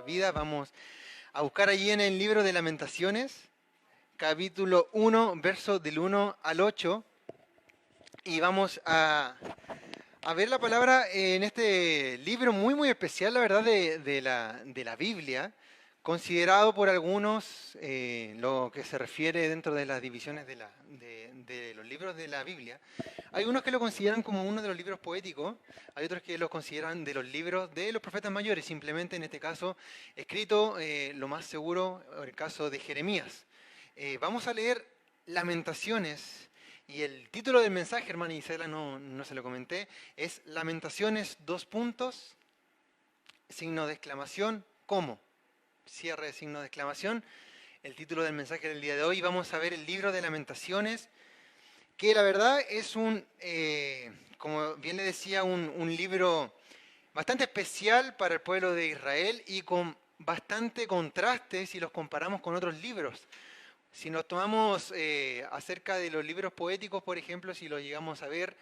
vidas. Vamos a buscar allí en el libro de Lamentaciones, capítulo 1, versos del 1 al 8. Y vamos a ver la palabra en este libro muy especial, la verdad, de la Biblia, considerado por algunos lo que se refiere dentro de las divisiones de los libros de la Biblia. Hay unos que lo consideran como uno de los libros poéticos, hay otros que lo consideran de los libros de los profetas mayores, simplemente en este caso escrito lo más seguro en el caso de Jeremías. Vamos a leer Lamentaciones. Y el título del mensaje, hermana Isela, no se lo comenté, es Lamentaciones, dos puntos, signo de exclamación, ¿cómo? Cierre de signo de exclamación. El título del mensaje del día de hoy, vamos a ver el libro de Lamentaciones, que la verdad es como bien le decía, un libro bastante especial para el pueblo de Israel y con bastante contraste si los comparamos con otros libros. Si nos tomamos acerca de los libros poéticos, por ejemplo, si lo llegamos a ver,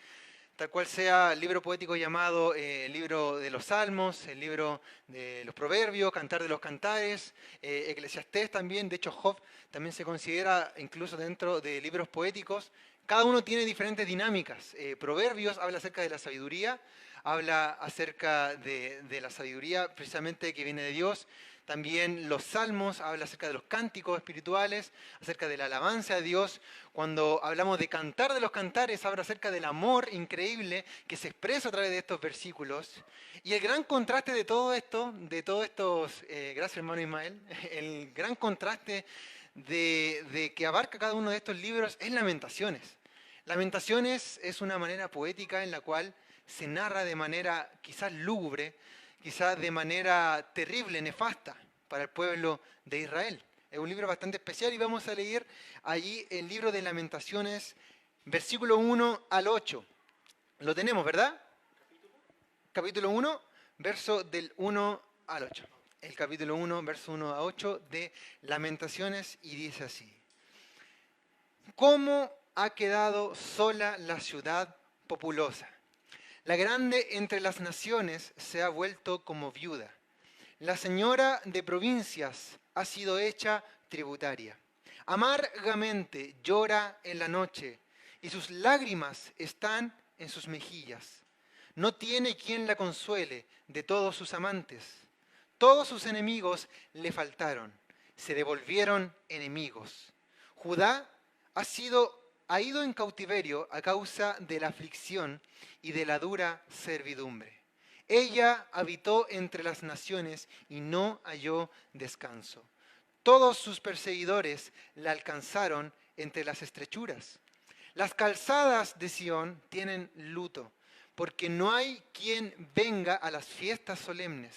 tal cual sea el libro poético llamado el libro de los Salmos, el libro de los Proverbios, Cantar de los Cantares, Eclesiastés también, de hecho Job también se considera incluso dentro de libros poéticos. Cada uno tiene diferentes dinámicas. Proverbios habla acerca de la sabiduría, habla acerca de la sabiduría precisamente que viene de Dios. También los salmos habla acerca de los cánticos espirituales, acerca de la alabanza a Dios. Cuando hablamos de cantar de los cantares, habla acerca del amor increíble que se expresa a través de estos versículos. Y el gran contraste de todo esto, gracias hermano Ismael, el gran contraste de que abarca cada uno de estos libros es Lamentaciones. Lamentaciones es una manera poética en la cual se narra de manera quizás lúgubre, quizás de manera terrible, nefasta para el pueblo de Israel. Es un libro bastante especial y vamos a leer allí el libro de Lamentaciones, versículo 1 al 8. Lo tenemos, ¿verdad? Capítulo 1, verso del 1 al 8. El capítulo 1, verso 1 a 8 de Lamentaciones y dice así. ¿Cómo ha quedado sola la ciudad populosa? La grande entre las naciones se ha vuelto como viuda. La señora de provincias ha sido hecha tributaria. Amargamente llora en la noche y sus lágrimas están en sus mejillas. No tiene quien la consuele de todos sus amantes. Todos sus enemigos le faltaron, se devolvieron enemigos. Judá ha ido en cautiverio a causa de la aflicción y de la dura servidumbre. Ella habitó entre las naciones y no halló descanso. Todos sus perseguidores la alcanzaron entre las estrechuras. Las calzadas de Sión tienen luto, porque no hay quien venga a las fiestas solemnes.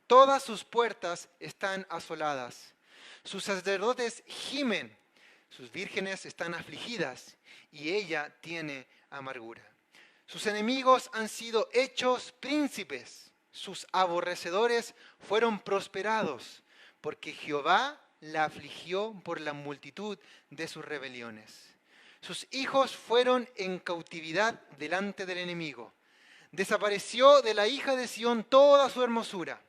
Todas sus puertas están asoladas. Sus sacerdotes gimen, sus vírgenes están afligidas, y ella tiene amargura. Sus enemigos han sido hechos príncipes, sus aborrecedores fueron prosperados, porque Jehová la afligió por la multitud de sus rebeliones. Sus hijos fueron en cautividad delante del enemigo. Desapareció de la hija de Sión toda su hermosura.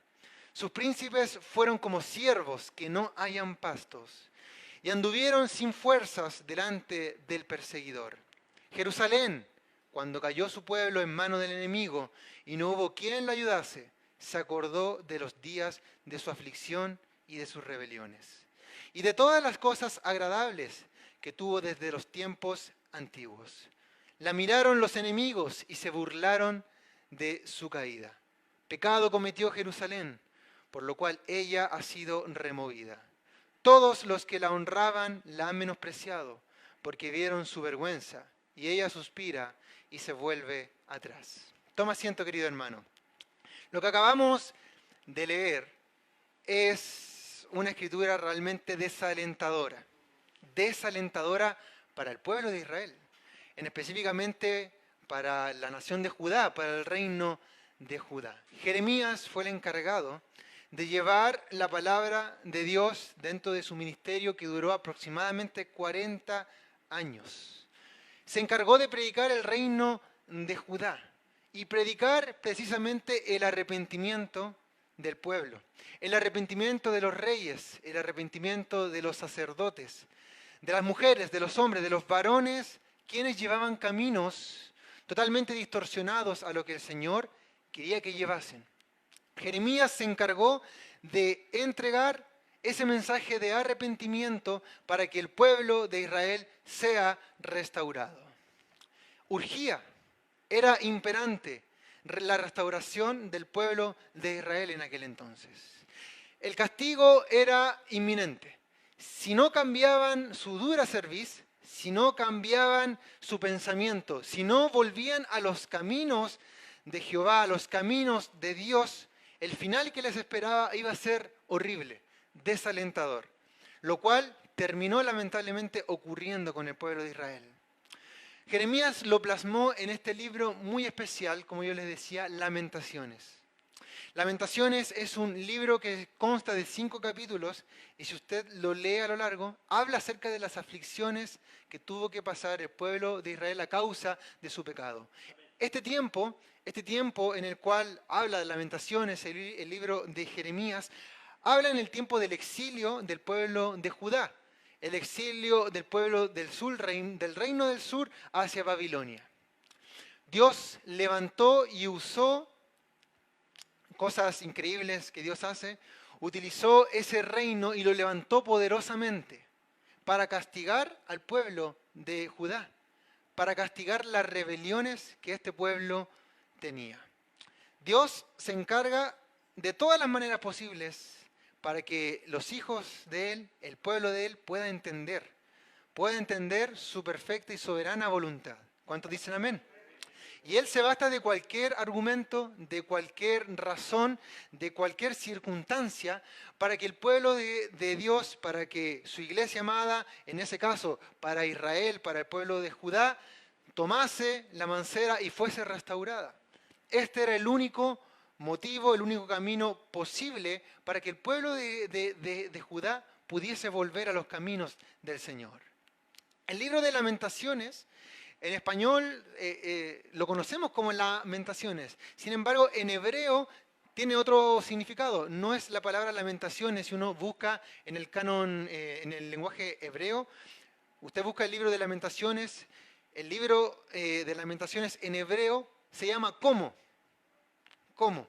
Sus príncipes fueron como ciervos que no hallan pastos, y anduvieron sin fuerzas delante del perseguidor. Jerusalén, cuando cayó su pueblo en mano del enemigo y no hubo quien la ayudase, se acordó de los días de su aflicción y de sus rebeliones, y de todas las cosas agradables que tuvo desde los tiempos antiguos. La miraron los enemigos y se burlaron de su caída. Pecado cometió Jerusalén, por lo cual ella ha sido removida. Todos los que la honraban la han menospreciado, porque vieron su vergüenza, y ella suspira y se vuelve atrás. Toma asiento, querido hermano. Lo que acabamos de leer es una escritura realmente desalentadora. Desalentadora para el pueblo de Israel, específicamente para la nación de Judá, para el reino de Judá. Jeremías fue el encargado de llevar la palabra de Dios dentro de su ministerio que duró aproximadamente 40 años. Se encargó de predicar el reino de Judá y predicar precisamente el arrepentimiento del pueblo, el arrepentimiento de los reyes, el arrepentimiento de los sacerdotes, de las mujeres, de los hombres, de los varones, quienes llevaban caminos totalmente distorsionados a lo que el Señor quería que llevasen. Jeremías se encargó de entregar ese mensaje de arrepentimiento para que el pueblo de Israel sea restaurado. Urgía, era imperante la restauración del pueblo de Israel en aquel entonces. El castigo era inminente. Si no cambiaban su dura cerviz, si no cambiaban su pensamiento, si no volvían a los caminos de Jehová, a los caminos de Dios, el final que les esperaba iba a ser horrible, desalentador, lo cual terminó lamentablemente ocurriendo con el pueblo de Israel. Jeremías lo plasmó en este libro muy especial, como yo les decía, Lamentaciones. Lamentaciones es un libro que consta de 5 capítulos y si usted lo lee a lo largo, habla acerca de las aflicciones que tuvo que pasar el pueblo de Israel a causa de su pecado. Este tiempo en el cual habla de Lamentaciones, el libro de Jeremías, habla en el tiempo del exilio del pueblo de Judá, el exilio del pueblo del sur, del reino del sur hacia Babilonia. Dios levantó y usó cosas increíbles que Dios hace, utilizó ese reino y lo levantó poderosamente para castigar al pueblo de Judá, para castigar las rebeliones que este pueblo tenía. Dios se encarga de todas las maneras posibles para que los hijos de Él, el pueblo de Él, pueda entender su perfecta y soberana voluntad. ¿Cuántos dicen amén? Y Él se basta de cualquier argumento, de cualquier razón, de cualquier circunstancia, para que el pueblo de Dios, para que su iglesia amada, en ese caso para Israel, para el pueblo de Judá, tomase la mancera y fuese restaurada. Este era el único motivo, el único camino posible para que el pueblo de Judá pudiese volver a los caminos del Señor. El libro de Lamentaciones, en español lo conocemos como Lamentaciones. Sin embargo, en hebreo tiene otro significado. No es la palabra lamentaciones. Si uno busca en el canon, en el lenguaje hebreo, usted busca el libro de Lamentaciones. El libro de Lamentaciones en hebreo se llama ¿Cómo? ¿Cómo?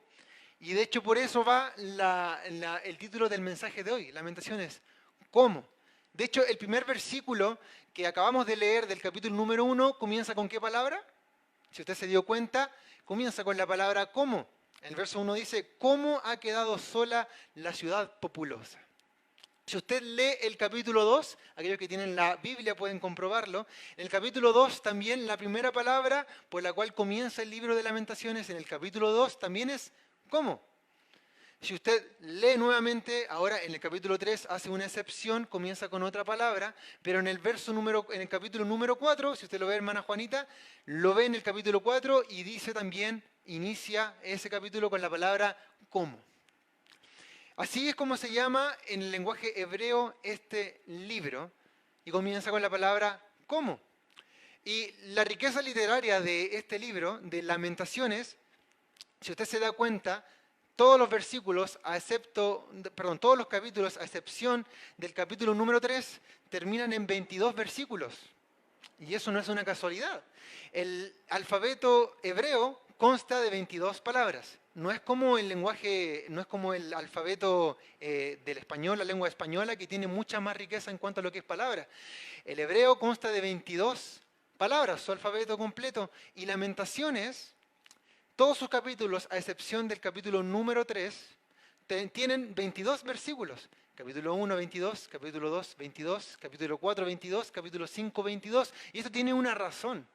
Y de hecho por eso va el título del mensaje de hoy, Lamentaciones. ¿Cómo? De hecho, el primer versículo que acabamos de leer del capítulo número 1 comienza con ¿qué palabra? Si usted se dio cuenta, comienza con la palabra ¿cómo? El verso 1 dice, ¿cómo ha quedado sola la ciudad populosa? Si usted lee el capítulo 2, aquellos que tienen la Biblia pueden comprobarlo, en el capítulo 2 también la primera palabra por la cual comienza el libro de Lamentaciones, en el capítulo 2 también es ¿cómo? Si usted lee nuevamente, ahora en el capítulo 3 hace una excepción, comienza con otra palabra, pero en el capítulo número 4, si usted lo ve, hermana Juanita, lo ve en el capítulo 4 y dice también, inicia ese capítulo con la palabra ¿cómo? Así es como se llama en el lenguaje hebreo este libro y comienza con la palabra ¿cómo? Y la riqueza literaria de este libro, de Lamentaciones, si usted se da cuenta, todos los capítulos, a excepción del capítulo número 3, terminan en 22 versículos. Y eso no es una casualidad. El alfabeto hebreo consta de 22 palabras. No es como el lenguaje, no es como el alfabeto del español, la lengua española, que tiene mucha más riqueza en cuanto a lo que es palabra. El hebreo consta de 22 palabras, su alfabeto completo. Y Lamentaciones, todos sus capítulos, a excepción del capítulo número 3, tienen 22 versículos. Capítulo 1, 22, capítulo 2, 22, capítulo 4, 22, capítulo 5, 22. Y esto tiene una razón.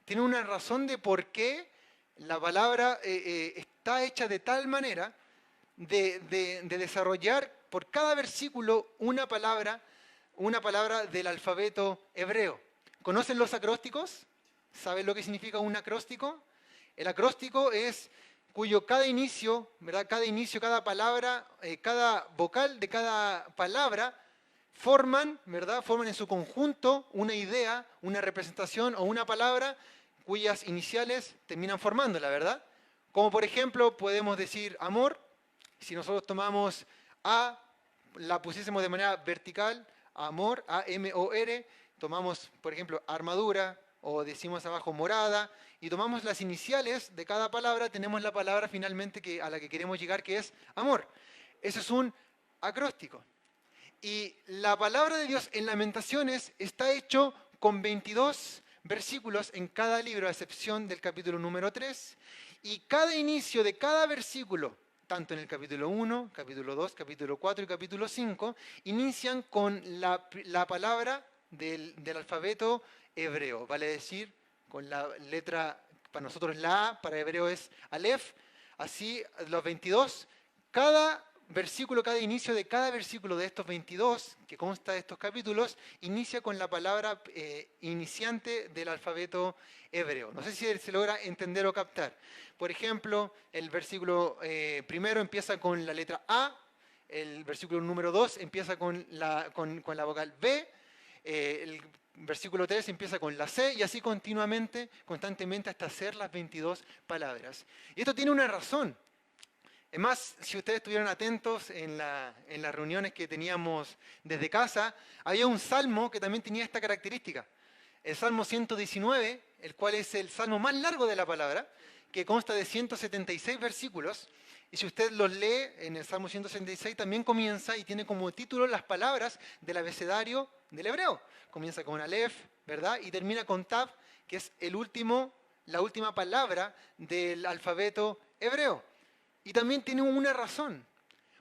Tiene una razón de por qué la palabra está hecha de tal manera de desarrollar por cada versículo una palabra del alfabeto hebreo. ¿Conocen los acrósticos? ¿Saben lo que significa un acróstico? El acróstico es cuyo cada inicio, ¿verdad? Cada palabra, cada vocal de cada palabra forman, ¿verdad? Forman en su conjunto una idea, una representación o una palabra cuyas iniciales terminan formándola, ¿verdad? Como por ejemplo podemos decir amor, Si nosotros tomamos A, la pusiésemos de manera vertical, amor, A-M-O-R, tomamos, por ejemplo, armadura, o decimos abajo morada, y tomamos las iniciales de cada palabra, tenemos la palabra finalmente a la que queremos llegar, que es amor. Eso es un acróstico. Y la palabra de Dios en Lamentaciones está hecho con 22 versículos en cada libro, a excepción del capítulo número 3, y cada inicio de cada versículo, tanto en el capítulo 1, capítulo 2, capítulo 4 y capítulo 5, inician con la palabra del alfabeto hebreo, vale decir, con la letra, para nosotros la A, para hebreo es Aleph, así los 22, cada versículo, cada inicio de cada versículo de estos 22, que consta de estos capítulos, inicia con la palabra iniciante del alfabeto hebreo. No sé si se logra entender o captar. Por ejemplo, el versículo primero empieza con la letra A, el versículo número 2 empieza con la vocal B, el versículo 3 empieza con la C y así continuamente, constantemente hasta hacer las 22 palabras. Y esto tiene una razón. Es más, si ustedes estuvieron atentos en las reuniones que teníamos desde casa, había un salmo que también tenía esta característica. El Salmo 119, el cual es el salmo más largo de la palabra, que consta de 176 versículos. Y si usted los lee en el Salmo 176, también comienza y tiene como título las palabras del abecedario del hebreo. Comienza con Aleph, ¿verdad? Y termina con Tav, que es la última palabra del alfabeto hebreo. Y también tiene una razón.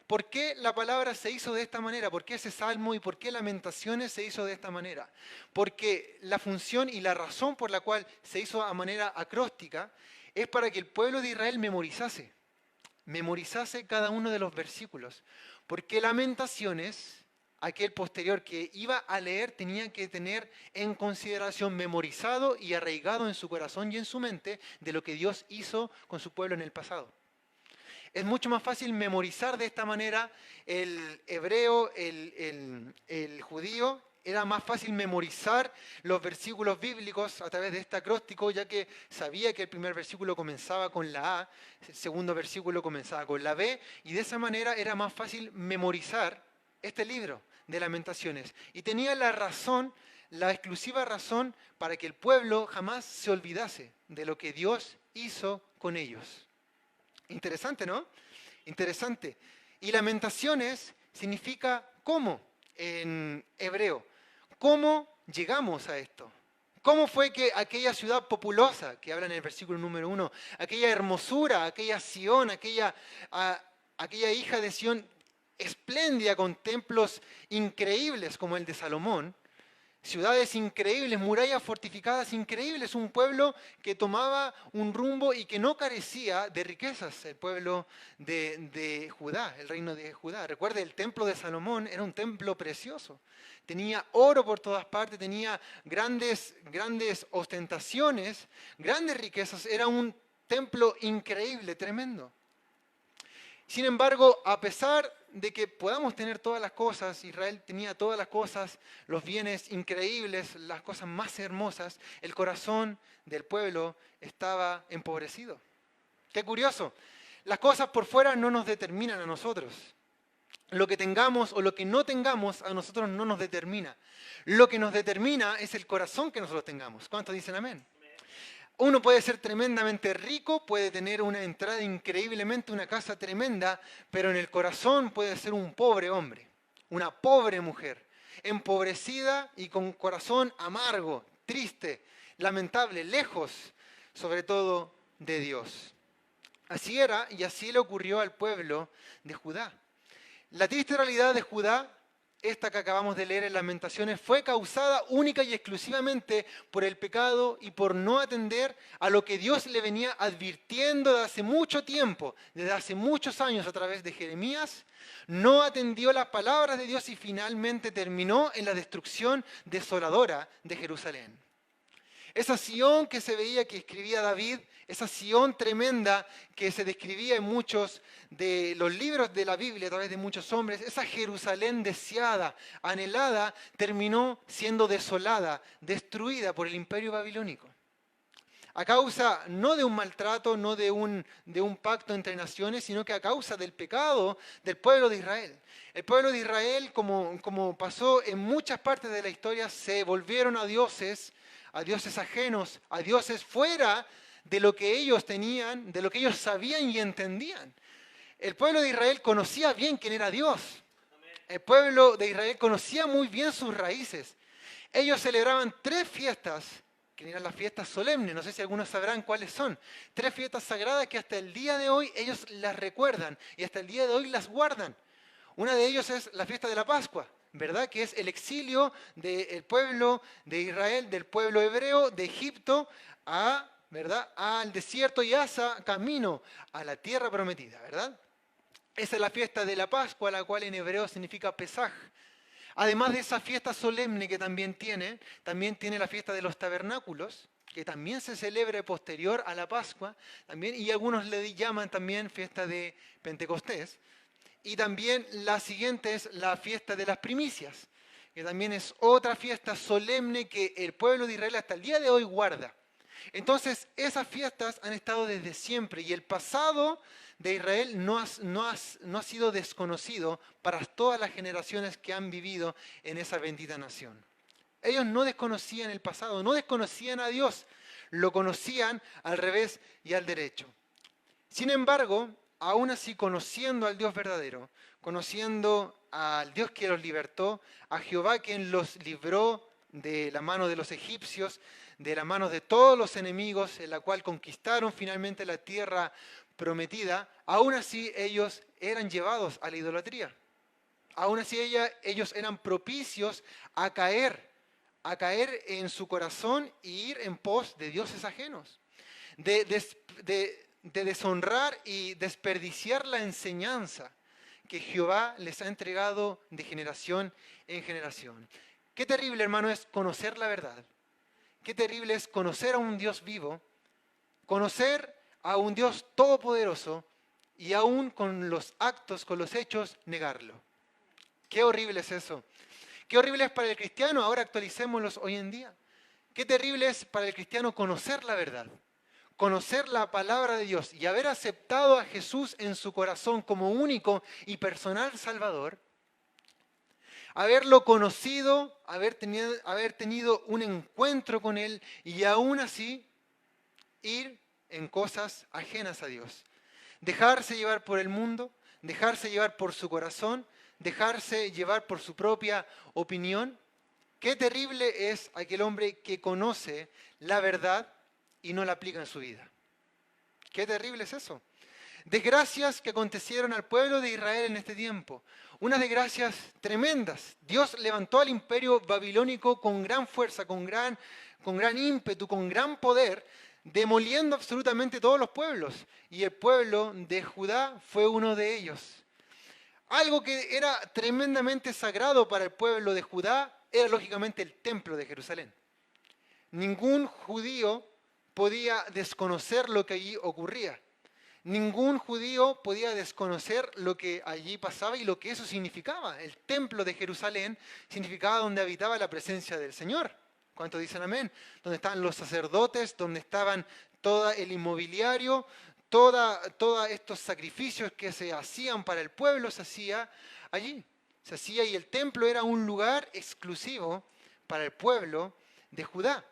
¿Por qué la palabra se hizo de esta manera? ¿Por qué ese salmo y por qué Lamentaciones se hizo de esta manera? Porque la función y la razón por la cual se hizo a manera acróstica es para que el pueblo de Israel memorizase cada uno de los versículos. Porque Lamentaciones, aquel posterior que iba a leer, tenía que tener en consideración memorizado y arraigado en su corazón y en su mente de lo que Dios hizo con su pueblo en el pasado. Es mucho más fácil memorizar de esta manera el hebreo, el judío. Era más fácil memorizar los versículos bíblicos a través de este acróstico, ya que sabía que el primer versículo comenzaba con la A, el segundo versículo comenzaba con la B, y de esa manera era más fácil memorizar este libro de Lamentaciones. Y tenía la razón, la exclusiva razón, para que el pueblo jamás se olvidase de lo que Dios hizo con ellos. Interesante, ¿no? Interesante. Y Lamentaciones significa cómo en hebreo. ¿Cómo llegamos a esto? ¿Cómo fue que aquella ciudad populosa, que habla en el versículo número 1, aquella hermosura, aquella Sión, aquella hija de Sión espléndida con templos increíbles como el de Salomón, ciudades increíbles, murallas fortificadas increíbles, un pueblo que tomaba un rumbo y que no carecía de riquezas, el pueblo de Judá, el reino de Judá? Recuerde, el templo de Salomón era un templo precioso, tenía oro por todas partes, tenía grandes ostentaciones, grandes riquezas, era un templo increíble, tremendo. Sin embargo, a pesar de que podamos tener todas las cosas, Israel tenía todas las cosas, los bienes increíbles, las cosas más hermosas, el corazón del pueblo estaba empobrecido. Qué curioso, las cosas por fuera no nos determinan a nosotros. Lo que tengamos o lo que no tengamos a nosotros no nos determina. Lo que nos determina es el corazón que nosotros tengamos. ¿Cuántos dicen amén? Uno puede ser tremendamente rico, puede tener una entrada increíblemente, una casa tremenda, pero en el corazón puede ser un pobre hombre, una pobre mujer, empobrecida y con corazón amargo, triste, lamentable, lejos, sobre todo de Dios. Así era y así le ocurrió al pueblo de Judá. La triste realidad de Judá, esta que acabamos de leer en Lamentaciones, fue causada única y exclusivamente por el pecado y por no atender a lo que Dios le venía advirtiendo desde hace mucho tiempo, desde hace muchos años a través de Jeremías. No atendió las palabras de Dios y finalmente terminó en la destrucción desoladora de Jerusalén. Esa Sión que se veía que escribía David, esa Sión tremenda que se describía en muchos de los libros de la Biblia a través de muchos hombres, esa Jerusalén deseada, anhelada, terminó siendo desolada, destruida por el imperio babilónico. a causa no de un maltrato, no de un pacto entre naciones, sino que a causa del pecado del pueblo de Israel. El pueblo de Israel, como pasó en muchas partes de la historia, se volvieron a dioses ajenos, a dioses fuera de lo que ellos tenían, de lo que ellos sabían y entendían. El pueblo de Israel conocía bien quién era Dios. El pueblo de Israel conocía muy bien sus raíces. Ellos celebraban 3 fiestas, que eran las fiestas solemnes, no sé si algunos sabrán cuáles son. 3 fiestas sagradas que hasta el día de hoy ellos las recuerdan y hasta el día de hoy las guardan. Una de ellos es la fiesta de la Pascua, ¿verdad? Que es el exilio del pueblo de Israel, del pueblo hebreo, de Egipto ¿verdad? Al desierto y camino a la tierra prometida, ¿verdad? Esa es la fiesta de la Pascua, la cual en hebreo significa Pesaj. Además de esa fiesta solemne que también tiene la fiesta de los tabernáculos, que también se celebra posterior a la Pascua, también, y algunos le llaman también fiesta de Pentecostés. Y también la siguiente es la fiesta de las primicias, que también es otra fiesta solemne que el pueblo de Israel hasta el día de hoy guarda. Entonces, esas fiestas han estado desde siempre y el pasado de Israel no ha sido desconocido para todas las generaciones que han vivido en esa bendita nación. Ellos no desconocían el pasado, no desconocían a Dios, lo conocían al revés y al derecho. Sin embargo, aún así conociendo al Dios verdadero, conociendo al Dios que los libertó, a Jehová quien los libró de la mano de los egipcios, de la mano de todos los enemigos, en la cual conquistaron finalmente la tierra prometida, aún así ellos eran llevados a la idolatría. Aún así ellos eran propicios a caer en su corazón e ir en pos de dioses ajenos, de deshonrar y desperdiciar la enseñanza que Jehová les ha entregado de generación en generación. Qué terrible, hermano, es conocer la verdad. Qué terrible es conocer a un Dios vivo, conocer a un Dios todopoderoso y aún con los actos, con los hechos, negarlo. Qué horrible es eso. Qué horrible es para el cristiano, ahora actualicémoslos hoy en día. Qué terrible es para el cristiano conocer la verdad, conocer la palabra de Dios y haber aceptado a Jesús en su corazón como único y personal Salvador, haberlo conocido, haber tenido un encuentro con Él y aún así ir en cosas ajenas a Dios. Dejarse llevar por el mundo, dejarse llevar por su corazón, dejarse llevar por su propia opinión. Qué terrible es aquel hombre que conoce la verdad y no la aplica en su vida. Qué terrible es eso. Desgracias que acontecieron al pueblo de Israel en este tiempo. Unas desgracias tremendas. Dios levantó al imperio babilónico con gran fuerza, con gran ímpetu, con gran poder, demoliendo absolutamente todos los pueblos. Y el pueblo de Judá fue uno de ellos. Algo que era tremendamente sagrado para el pueblo de Judá era lógicamente el templo de Jerusalén. Ningún judío podía desconocer lo que allí ocurría. Ningún judío podía desconocer lo que allí pasaba y lo que eso significaba. El templo de Jerusalén significaba donde habitaba la presencia del Señor. ¿Cuántos dicen amén? Donde estaban los sacerdotes, donde estaban todo el inmobiliario, todos estos sacrificios que se hacían para el pueblo se hacía allí. Se hacía y el templo era un lugar exclusivo para el pueblo de Judá.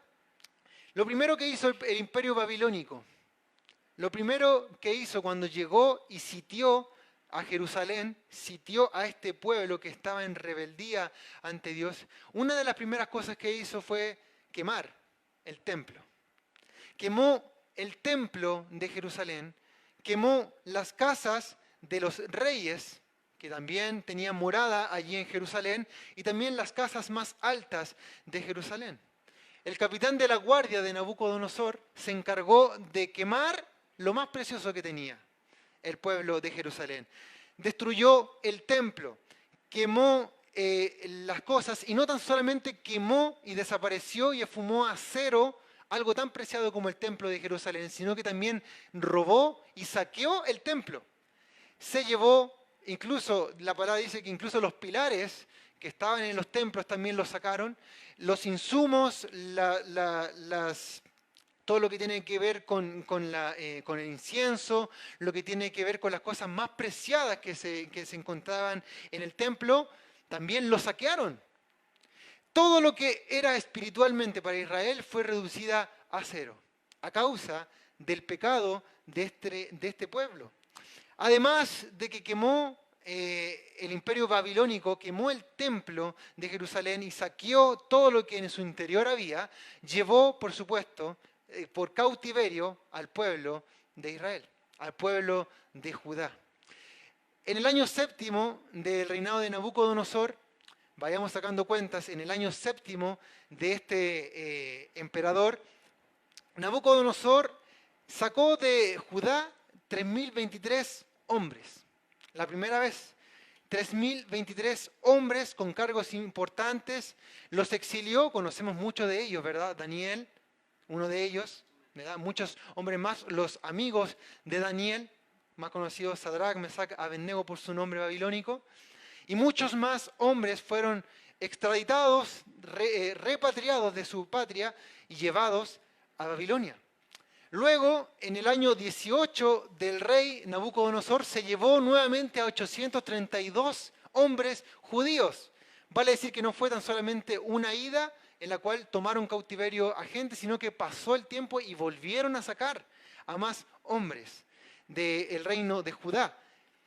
Lo primero que hizo el imperio babilónico, lo primero que hizo cuando llegó y sitió a Jerusalén, sitió a este pueblo que estaba en rebeldía ante Dios, una de las primeras cosas que hizo fue quemar el templo. Quemó el templo de Jerusalén, quemó las casas de los reyes, que también tenían morada allí en Jerusalén, y también las casas más altas de Jerusalén. El capitán de la guardia de Nabucodonosor se encargó de quemar lo más precioso que tenía el pueblo de Jerusalén. Destruyó el templo, quemó las cosas y no tan solamente quemó y desapareció y esfumó a cero algo tan preciado como el templo de Jerusalén, sino que también robó y saqueó el templo. Se llevó, incluso la palabra dice que incluso los pilares que estaban en los templos también los sacaron, los insumos, todo lo que tiene que ver con el incienso, lo que tiene que ver con las cosas más preciadas que se encontraban en el templo, también lo saquearon. Todo lo que era espiritualmente para Israel fue reducida a cero, a causa del pecado de este pueblo. Además de que quemó el imperio babilónico, quemó el templo de Jerusalén y saqueó todo lo que en su interior había, llevó, por supuesto, por cautiverio al pueblo de Israel, al pueblo de Judá. En el año séptimo del reinado de Nabucodonosor, vayamos sacando cuentas, en el año séptimo de este emperador, Nabucodonosor sacó de Judá 3.023 hombres. La primera vez, 3.023 hombres con cargos importantes, los exilió, conocemos muchos de ellos, ¿verdad? Daniel, uno de ellos, ¿verdad? Muchos hombres más, los amigos de Daniel, más conocidos Sadrach, Mesach, Abednego por su nombre babilónico, y muchos más hombres fueron extraditados, repatriados de su patria y llevados a Babilonia. Luego, en el año 18 del rey Nabucodonosor, se llevó nuevamente a 832 hombres judíos. Vale decir que no fue tan solamente una ida en la cual tomaron cautiverio a gente, sino que pasó el tiempo y volvieron a sacar a más hombres del reino de Judá.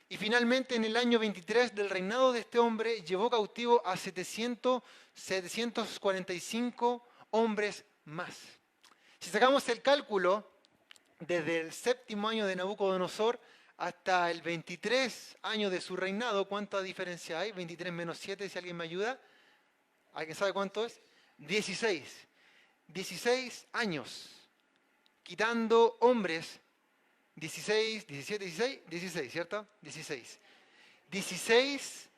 Y finalmente, en el año 23 del reinado de este hombre, llevó cautivo a 745 hombres más. Si sacamos el cálculo, desde el séptimo año de Nabucodonosor hasta el 23 año de su reinado, ¿cuánta diferencia hay? 23 menos 7, si alguien me ayuda. ¿Alguien sabe cuánto es? 16. 16 años, quitando hombres. 16, 17, 16, 16, ¿cierto? 16. 16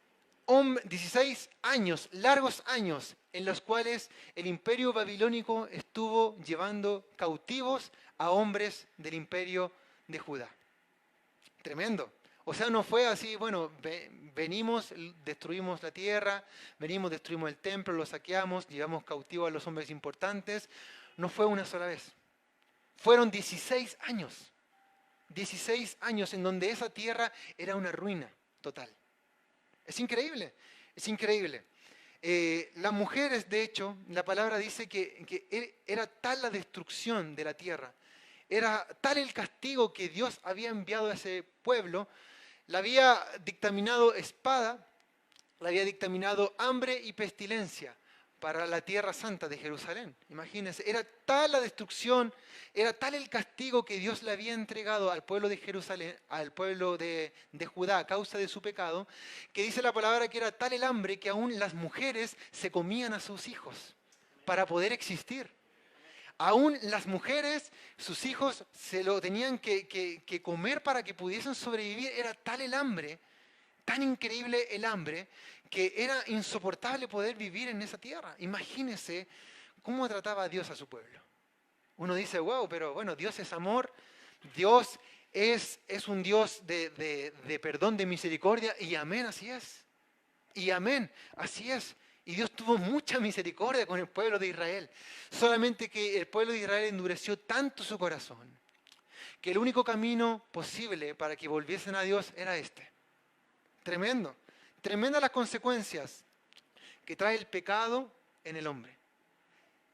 años, largos años, en los cuales el imperio babilónico estuvo llevando cautivos a hombres del imperio de Judá. Tremendo. O sea, no fue así, bueno, venimos, destruimos la tierra, venimos, destruimos el templo, lo saqueamos, llevamos cautivos a los hombres importantes. No fue una sola vez. Fueron 16 años. 16 años en donde esa tierra era una ruina total. Es increíble, es increíble. Las mujeres, de hecho, la palabra dice que era tal la destrucción de la tierra, era tal el castigo que Dios había enviado a ese pueblo, le había dictaminado espada, le había dictaminado hambre y pestilencia para la tierra santa de Jerusalén. Imagínense, era tal la destrucción, era tal el castigo que Dios le había entregado al pueblo de Jerusalén, al pueblo de Judá a causa de su pecado, que dice la palabra que era tal el hambre que aún las mujeres se comían a sus hijos para poder existir. Aún las mujeres, sus hijos se lo tenían que comer para que pudiesen sobrevivir. Era tal el hambre, tan increíble el hambre, que era insoportable poder vivir en esa tierra. Imagínense cómo trataba Dios a su pueblo. Uno dice, wow, pero bueno, Dios es amor, Dios es un Dios de perdón, de misericordia, y amén, así es. Y amén, así es. Y Dios tuvo mucha misericordia con el pueblo de Israel. Solamente que el pueblo de Israel endureció tanto su corazón, que el único camino posible para que volviesen a Dios era este. Tremendo. Tremendas las consecuencias que trae el pecado en el hombre.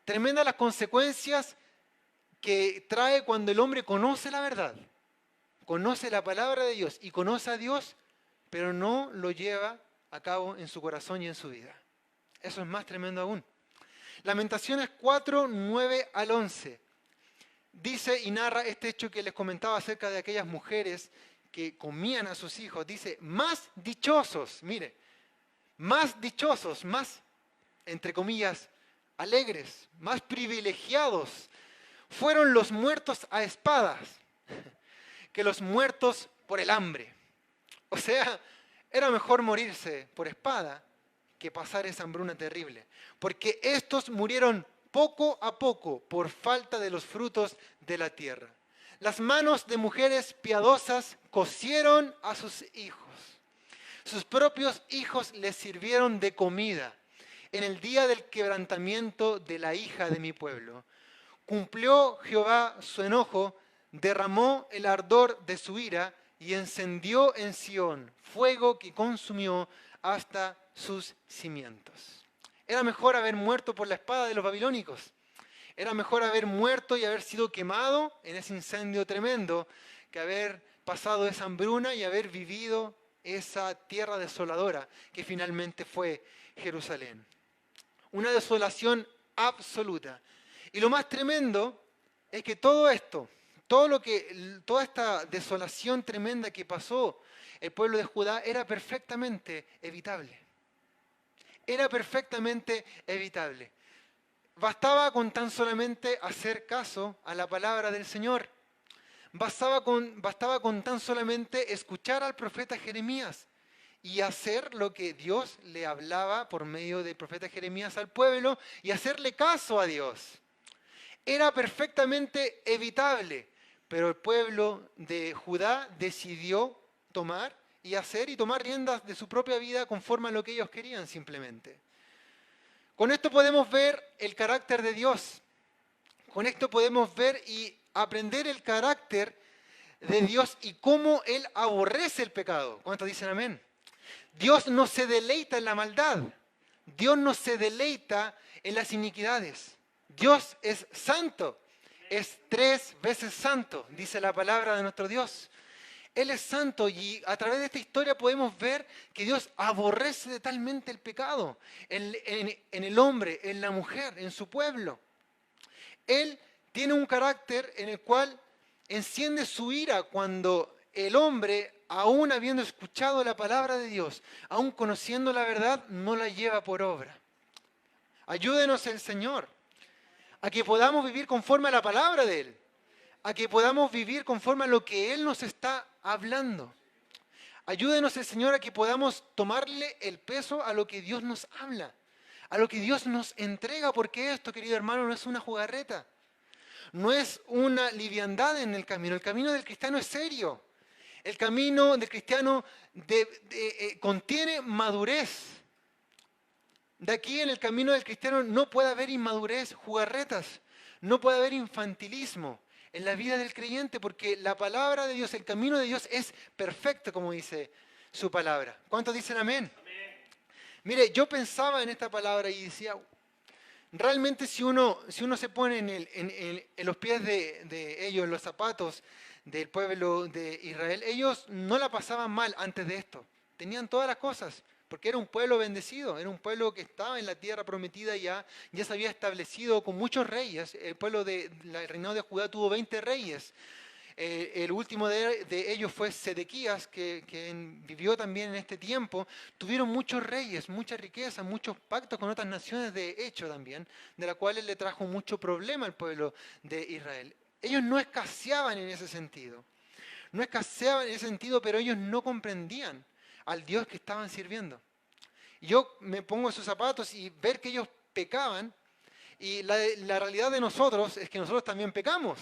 Tremendas las consecuencias que trae cuando el hombre conoce la verdad, conoce la palabra de Dios y conoce a Dios, pero no lo lleva a cabo en su corazón y en su vida. Eso es más tremendo aún. Lamentaciones 4, 9 al 11. Dice y narra este hecho que les comentaba acerca de aquellas mujeres que comían a sus hijos. Dice, más dichosos, mire, más dichosos, más, entre comillas, alegres, más privilegiados, fueron los muertos a espadas que los muertos por el hambre. O sea, era mejor morirse por espada que pasar esa hambruna terrible, porque estos murieron poco a poco por falta de los frutos de la tierra. Las manos de mujeres piadosas cocieron a sus hijos. Sus propios hijos les sirvieron de comida en el día del quebrantamiento de la hija de mi pueblo, Cumplió Jehová su enojo, derramó el ardor de su ira y encendió en Sión fuego que consumió hasta sus cimientos. Era mejor haber muerto por la espada de los babilónicos. Era mejor haber muerto y haber sido quemado en ese incendio tremendo que haber pasado esa hambruna y haber vivido esa tierra desoladora que finalmente fue Jerusalén. Una desolación absoluta. Y lo más tremendo es que todo esto, toda esta desolación tremenda que pasó el pueblo de Judá era perfectamente evitable. Era perfectamente evitable. Bastaba con tan solamente hacer caso a la palabra del Señor. Bastaba con tan solamente escuchar al profeta Jeremías y hacer lo que Dios le hablaba por medio del profeta Jeremías al pueblo y hacerle caso a Dios. Era perfectamente evitable, pero el pueblo de Judá decidió tomar y hacer y tomar riendas de su propia vida conforme a lo que ellos querían simplemente. Con esto podemos ver el carácter de Dios. Con esto podemos ver y aprender el carácter de Dios y cómo Él aborrece el pecado. ¿Cuántos dicen amén? Dios no se deleita en la maldad. Dios no se deleita en las iniquidades. Dios es santo. Es 3 veces santo, dice la palabra de nuestro Dios. Él es santo y a través de esta historia podemos ver que Dios aborrece totalmente el pecado en el hombre, en la mujer, en su pueblo. Él tiene un carácter en el cual enciende su ira cuando el hombre, aún habiendo escuchado la palabra de Dios, aún conociendo la verdad, no la lleva por obra. Ayúdenos el Señor a que podamos vivir conforme a la palabra de Él, a que podamos vivir conforme a lo que Él nos está hablando. Ayúdenos el Señor a que podamos tomarle el peso a lo que Dios nos habla, a lo que Dios nos entrega, porque esto, querido hermano, no es una jugarreta, no es una liviandad en el camino. El camino del cristiano es serio. El camino del cristiano contiene madurez. De aquí en el camino del cristiano no puede haber inmadurez, jugarretas, no puede haber infantilismo en la vida del creyente, porque la palabra de Dios, el camino de Dios es perfecto, como dice su palabra. ¿Cuántos dicen amén? Amén. Mire, yo pensaba en esta palabra y decía, realmente si uno se pone en los pies de ellos, en los zapatos del pueblo de Israel, ellos no la pasaban mal antes de esto. Tenían todas las cosas, porque era un pueblo bendecido, era un pueblo que estaba en la tierra prometida ya se había establecido con muchos reyes. El pueblo del reinado de Judá tuvo 20 reyes. El último de ellos fue Sedequías, que vivió también en este tiempo. Tuvieron muchos reyes, mucha riqueza, muchos pactos con otras naciones de hecho también, de la cual él le trajo mucho problema al pueblo de Israel. Ellos no escaseaban en ese sentido. No escaseaban en ese sentido, pero ellos no comprendían al Dios que estaban sirviendo. Yo me pongo en sus zapatos y ver que ellos pecaban, y la realidad de nosotros es que nosotros también pecamos.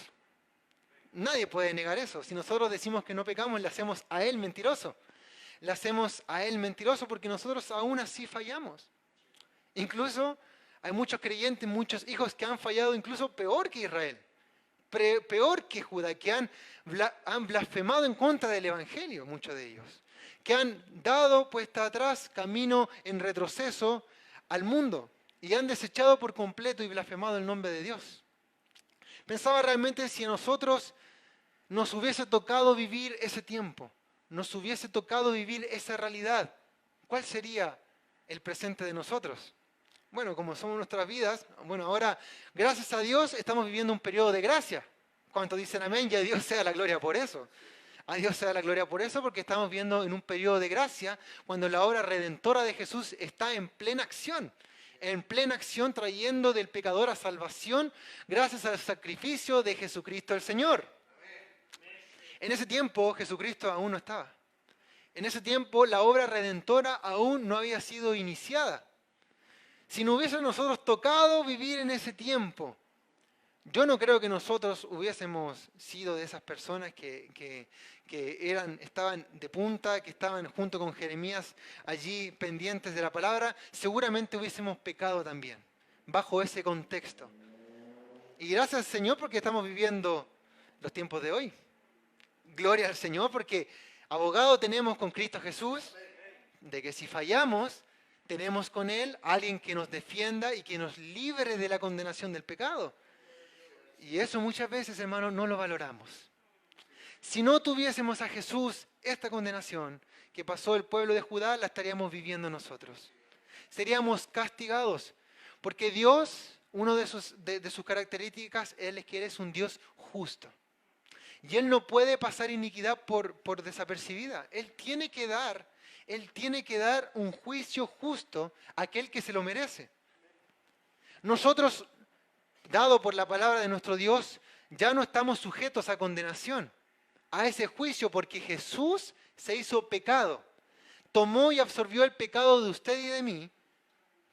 Nadie puede negar eso. Si nosotros decimos que no pecamos, le hacemos a Él mentiroso. Le hacemos a Él mentiroso porque nosotros aún así fallamos. Incluso hay muchos creyentes, muchos hijos que han fallado incluso peor que Israel, peor que Judá, que han blasfemado en contra del Evangelio, muchos de ellos, que han dado puesta atrás, camino en retroceso al mundo y han desechado por completo y blasfemado el nombre de Dios. Pensaba realmente si a nosotros nos hubiese tocado vivir ese tiempo, nos hubiese tocado vivir esa realidad, ¿cuál sería el presente de nosotros? Bueno, como somos nuestras vidas, bueno, ahora, gracias a Dios, estamos viviendo un periodo de gracia. ¿Cuántos dicen amén? Y a Dios sea la gloria por eso. A Dios sea la gloria por eso, porque estamos viviendo en un periodo de gracia, cuando la obra redentora de Jesús está en plena acción trayendo del pecador a salvación gracias al sacrificio de Jesucristo el Señor. En ese tiempo Jesucristo aún no estaba. En ese tiempo la obra redentora aún no había sido iniciada. Si no hubiese nosotros tocado vivir en ese tiempo, yo no creo que nosotros hubiésemos sido de esas personas que estaban de punta, que estaban junto con Jeremías allí pendientes de la palabra. Seguramente hubiésemos pecado también, bajo ese contexto. Y gracias al Señor porque estamos viviendo los tiempos de hoy. Gloria al Señor porque abogado tenemos con Cristo Jesús, de que si fallamos, tenemos con Él a alguien que nos defienda y que nos libre de la condenación del pecado. Y eso muchas veces, hermanos, no lo valoramos. Si no tuviésemos a Jesús, esta condenación que pasó el pueblo de Judá, la estaríamos viviendo nosotros. Seríamos castigados, porque Dios, una de sus características, Él es que Él es un Dios justo. Y Él no puede pasar iniquidad por desapercibida. Él tiene que dar un juicio justo a aquel que se lo merece. Nosotros, dado por la palabra de nuestro Dios, ya no estamos sujetos a condenación, a ese juicio, porque Jesús se hizo pecado. Tomó y absorbió el pecado de usted y de mí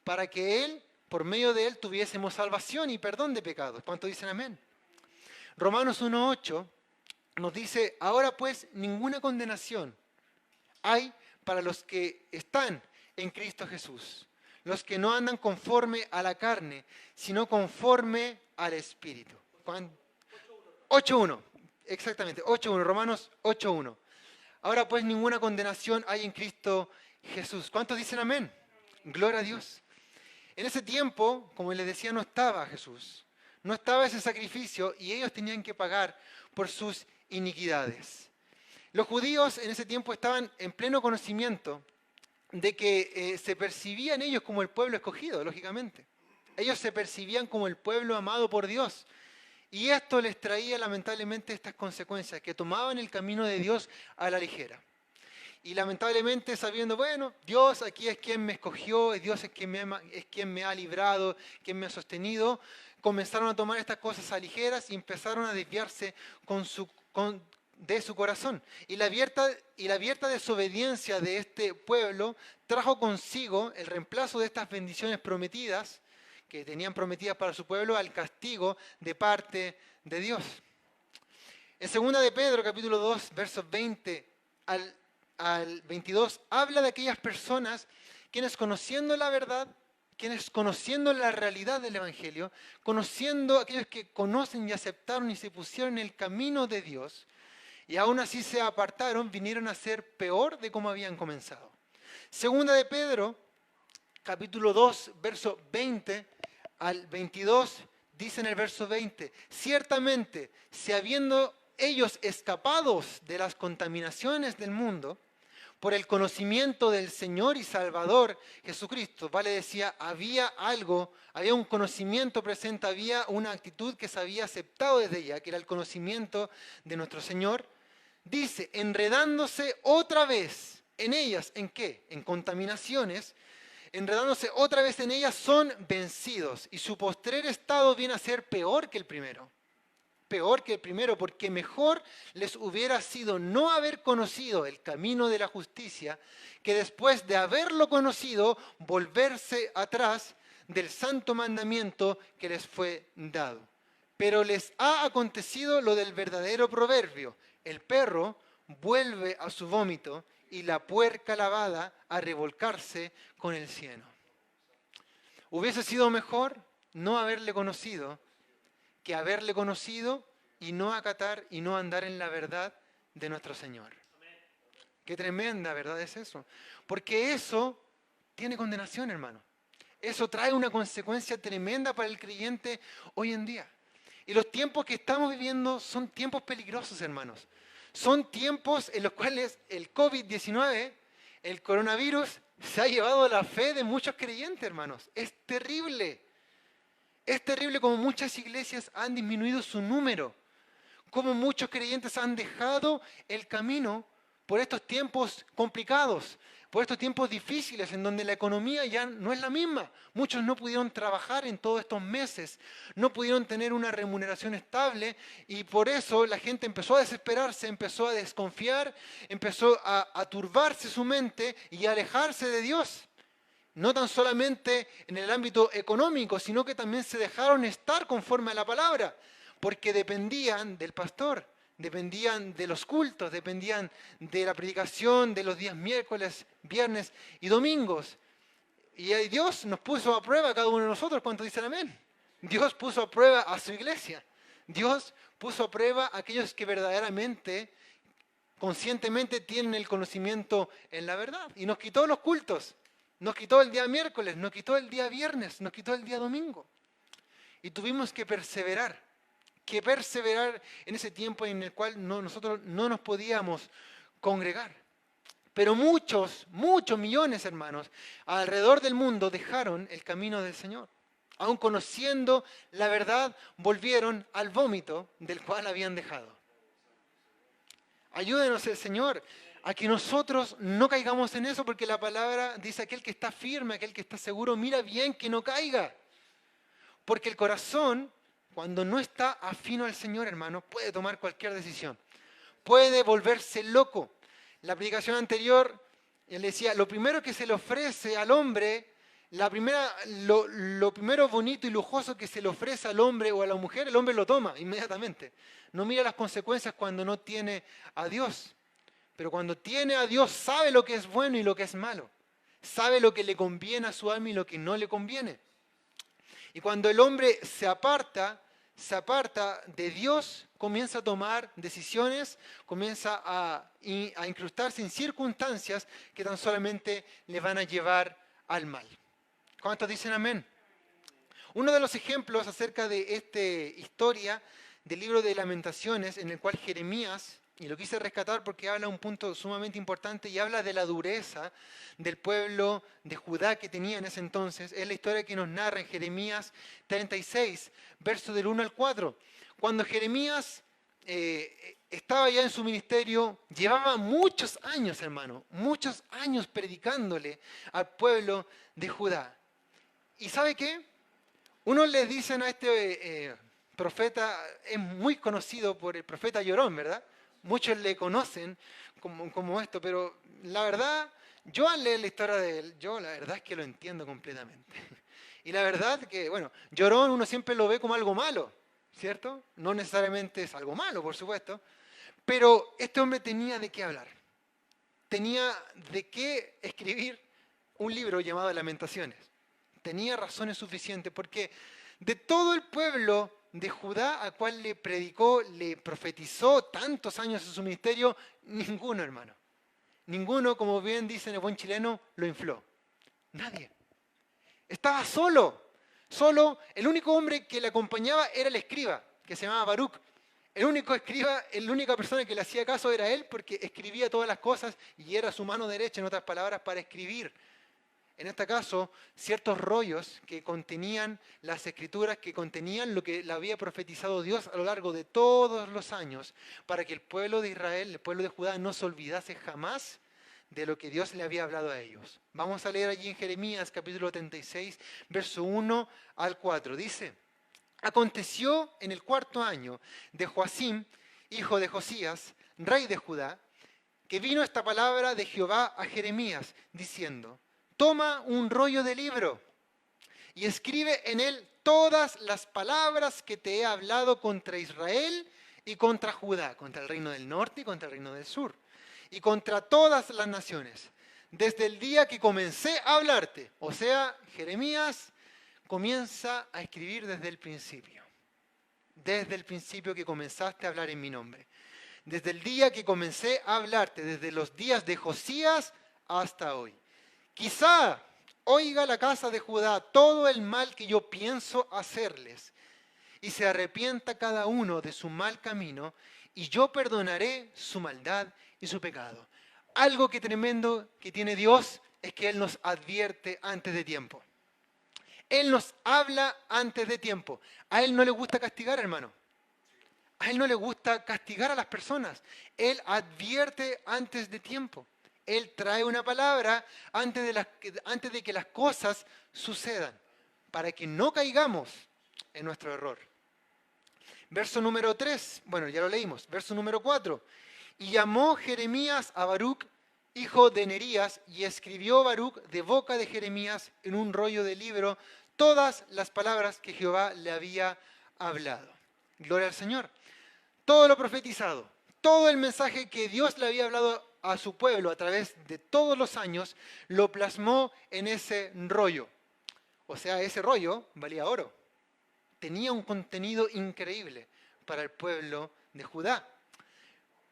para que Él, por medio de Él, tuviésemos salvación y perdón de pecados. ¿Cuántos dicen amén? Romanos 1:8 nos dice, ahora pues ninguna condenación hay para los que están en Cristo Jesús, los que no andan conforme a la carne, sino conforme al Espíritu. 8:1, exactamente, 8:1, Romanos 8:1. Ahora pues ninguna condenación hay en Cristo Jesús. ¿Cuántos dicen amén? Gloria a Dios. En ese tiempo, como les decía, no estaba Jesús, no estaba ese sacrificio y ellos tenían que pagar por sus iniquidades. Los judíos en ese tiempo estaban en pleno conocimiento de que se percibían ellos como el pueblo escogido, lógicamente. Ellos se percibían como el pueblo amado por Dios. Y esto les traía lamentablemente estas consecuencias, que tomaban el camino de Dios a la ligera. Y lamentablemente sabiendo, bueno, Dios aquí es quien me escogió, Dios es quien me ha librado, quien me ha sostenido, comenzaron a tomar estas cosas a ligeras y empezaron a desviarse de su corazón. Y la abierta desobediencia de este pueblo trajo consigo el reemplazo de estas bendiciones prometidas, que tenían prometidas para su pueblo, al castigo de parte de Dios. En 2 de Pedro, capítulo 2, versos 20 al 22, habla de aquellas personas quienes conociendo la verdad, quienes conociendo la realidad del Evangelio, conociendo aquellos que conocen y aceptaron y se pusieron en el camino de Dios, y aún así se apartaron, vinieron a ser peor de como habían comenzado. 2 de Pedro, capítulo 2, verso 20 al 22, dice en el verso 20, ciertamente, si habiendo ellos escapados de las contaminaciones del mundo, por el conocimiento del Señor y Salvador Jesucristo, vale, decía, había un conocimiento presente, había una actitud que se había aceptado desde ella, que era el conocimiento de nuestro Señor, dice, enredándose otra vez en ellas, ¿en qué? En contaminaciones, enredándose otra vez en ellas, son vencidos, y su postrer estado viene a ser peor que el primero. Peor que el primero, porque mejor les hubiera sido no haber conocido el camino de la justicia, que después de haberlo conocido, volverse atrás del santo mandamiento que les fue dado. Pero les ha acontecido lo del verdadero proverbio, el perro vuelve a su vómito y la puerca lavada a revolcarse con el cieno. Hubiese sido mejor no haberle conocido que haberle conocido y no acatar y no andar en la verdad de nuestro Señor. Qué tremenda verdad es eso. Porque eso tiene condenación, hermano. Eso trae una consecuencia tremenda para el creyente hoy en día. Y los tiempos que estamos viviendo son tiempos peligrosos, hermanos. Son tiempos en los cuales el COVID-19, el coronavirus, se ha llevado la fe de muchos creyentes, hermanos. Es terrible. Es terrible como muchas iglesias han disminuido su número, como muchos creyentes han dejado el camino por estos tiempos complicados, por estos tiempos difíciles en donde la economía ya no es la misma. Muchos no pudieron trabajar en todos estos meses, no pudieron tener una remuneración estable y por eso la gente empezó a desesperarse, empezó a desconfiar, empezó a turbarse su mente y a alejarse de Dios. No tan solamente en el ámbito económico, sino que también se dejaron estar conforme a la palabra, porque dependían del pastor, dependían de los cultos, dependían de la predicación de los días miércoles, viernes y domingos. Y Dios nos puso a prueba a cada uno de nosotros, ¿cuántos dicen amén? Dios puso a prueba a su iglesia. Dios puso a prueba a aquellos que verdaderamente, conscientemente tienen el conocimiento en la verdad. Y nos quitó los cultos. Nos quitó el día miércoles, nos quitó el día viernes, nos quitó el día domingo. Y tuvimos que perseverar en ese tiempo en el cual nosotros no nos podíamos congregar. Pero muchos millones, hermanos, alrededor del mundo dejaron el camino del Señor. Aun conociendo la verdad, volvieron al vómito del cual habían dejado. Ayúdenos el Señor a que nosotros no caigamos en eso, porque la palabra dice: aquel que está firme, aquel que está seguro, mira bien que no caiga. Porque el corazón, cuando no está afino al Señor, hermano, puede tomar cualquier decisión. Puede volverse loco. La predicación anterior, él decía, lo primero que se le ofrece al hombre, lo primero bonito y lujoso que se le ofrece al hombre o a la mujer, el hombre lo toma inmediatamente. No mira las consecuencias cuando no tiene a Dios. Pero cuando tiene a Dios, sabe lo que es bueno y lo que es malo. Sabe lo que le conviene a su alma y lo que no le conviene. Y cuando el hombre se aparta de Dios, comienza a tomar decisiones, comienza a incrustarse en circunstancias que tan solamente le van a llevar al mal. ¿Cuántos dicen amén? Uno de los ejemplos acerca de esta historia del libro de Lamentaciones, en el cual Jeremías, y lo quise rescatar porque habla un punto sumamente importante y habla de la dureza del pueblo de Judá que tenía en ese entonces, es la historia que nos narra en Jeremías 36, versos del 1 al 4. Cuando Jeremías estaba ya en su ministerio, llevaba muchos años, hermano, muchos años predicándole al pueblo de Judá. ¿Y sabe qué? Unos les dicen a este profeta, es muy conocido por el profeta llorón, ¿verdad? Muchos le conocen como esto, pero la verdad, yo al leer la historia de él, yo la verdad es que lo entiendo completamente. Y la verdad que, bueno, llorón uno siempre lo ve como algo malo, ¿cierto? No necesariamente es algo malo, por supuesto, pero este hombre tenía de qué hablar. Tenía de qué escribir un libro llamado Lamentaciones. Tenía razones suficientes porque de todo el pueblo de Judá a cual le predicó, le profetizó tantos años en su ministerio, ninguno, hermano. Ninguno, como bien dicen el buen chileno, lo infló. Nadie. Estaba solo. Solo, el único hombre que le acompañaba era el escriba, que se llamaba Baruch. El único escriba, la única persona que le hacía caso era él, porque escribía todas las cosas y era su mano derecha, en otras palabras, para escribir. En este caso, ciertos rollos que contenían las escrituras, que contenían lo que le había profetizado Dios a lo largo de todos los años, para que el pueblo de Israel, el pueblo de Judá, no se olvidase jamás de lo que Dios le había hablado a ellos. Vamos a leer allí en Jeremías capítulo 36, verso 1 al 4. Dice: aconteció en el 4.º año de Joacim, hijo de Josías, rey de Judá, que vino esta palabra de Jehová a Jeremías, diciendo: toma un rollo de libro y escribe en él todas las palabras que te he hablado contra Israel y contra Judá, contra el reino del norte y contra el reino del sur, y contra todas las naciones, desde el día que comencé a hablarte. O sea, Jeremías comienza a escribir desde el principio que comenzaste a hablar en mi nombre. Desde el día que comencé a hablarte, desde los días de Josías hasta hoy. Quizá oiga la casa de Judá todo el mal que yo pienso hacerles, y se arrepienta cada uno de su mal camino, y yo perdonaré su maldad y su pecado. Algo que tremendo que tiene Dios es que Él nos advierte antes de tiempo. Él nos habla antes de tiempo. A Él no le gusta castigar, hermano. A Él no le gusta castigar a las personas. Él advierte antes de tiempo. Él trae una palabra antes de que las cosas sucedan, para que no caigamos en nuestro error. Verso número 3, bueno, ya lo leímos. Verso número 4. Y llamó Jeremías a Baruch, hijo de Nerías, y escribió Baruch de boca de Jeremías en un rollo de libro todas las palabras que Jehová le había hablado. Gloria al Señor. Todo lo profetizado, todo el mensaje que Dios le había hablado a su pueblo a través de todos los años, lo plasmó en ese rollo. O sea, ese rollo valía oro. tenía un contenido increíble para el pueblo de Judá.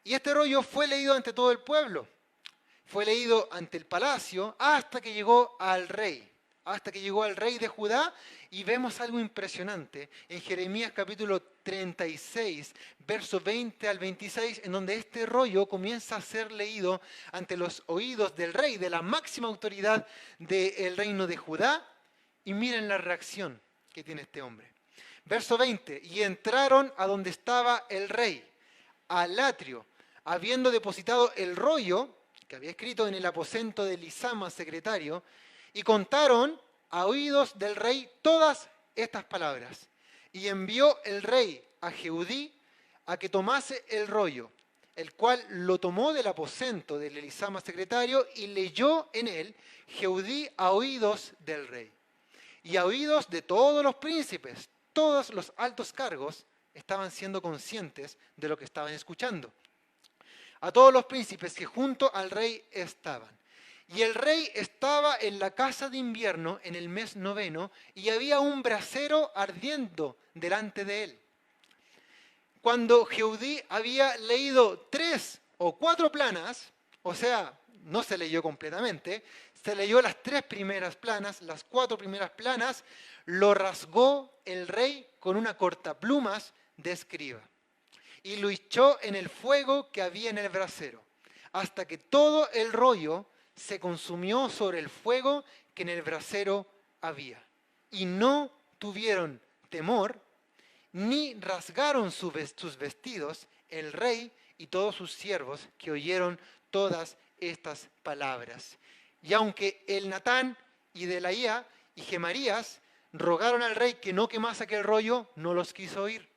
Y este rollo fue leído ante todo el pueblo, fue leído ante el palacio hasta que llegó al rey, de Judá, y vemos algo impresionante en Jeremías capítulo 36, verso 20 al 26, en donde este rollo comienza a ser leído ante los oídos del rey, de la máxima autoridad del reino de Judá, y miren la reacción que tiene este hombre. Verso 20, y entraron a donde estaba el rey, al atrio, habiendo depositado el rollo que había escrito en el aposento de Elisama, secretario, y contaron a oídos del rey todas estas palabras. Y envió el rey a Jehudí a que tomase el rollo, el cual lo tomó del aposento del Elisama, secretario, y leyó en él Jehudí a oídos del rey. Y a oídos de todos los príncipes, todos los altos cargos estaban siendo conscientes de lo que estaban escuchando. A todos los príncipes que junto al rey estaban. Y el rey estaba en la casa de invierno en el mes 9, y había un brasero ardiendo delante de él. Cuando Jehudí había leído 3 o 4 planas, o sea, no se leyó completamente, se leyó las 3 primeras planas, las 4 primeras planas, lo rasgó el rey con una cortaplumas de escriba y lo echó en el fuego que había en el brasero, hasta que todo el rollo se consumió sobre el fuego que en el brasero había. Y no tuvieron temor, ni rasgaron sus vestidos el rey y todos sus siervos que oyeron todas estas palabras. Y aunque el Natán y Delaía y Gemarías rogaron al rey que no quemase aquel rollo, no los quiso oír.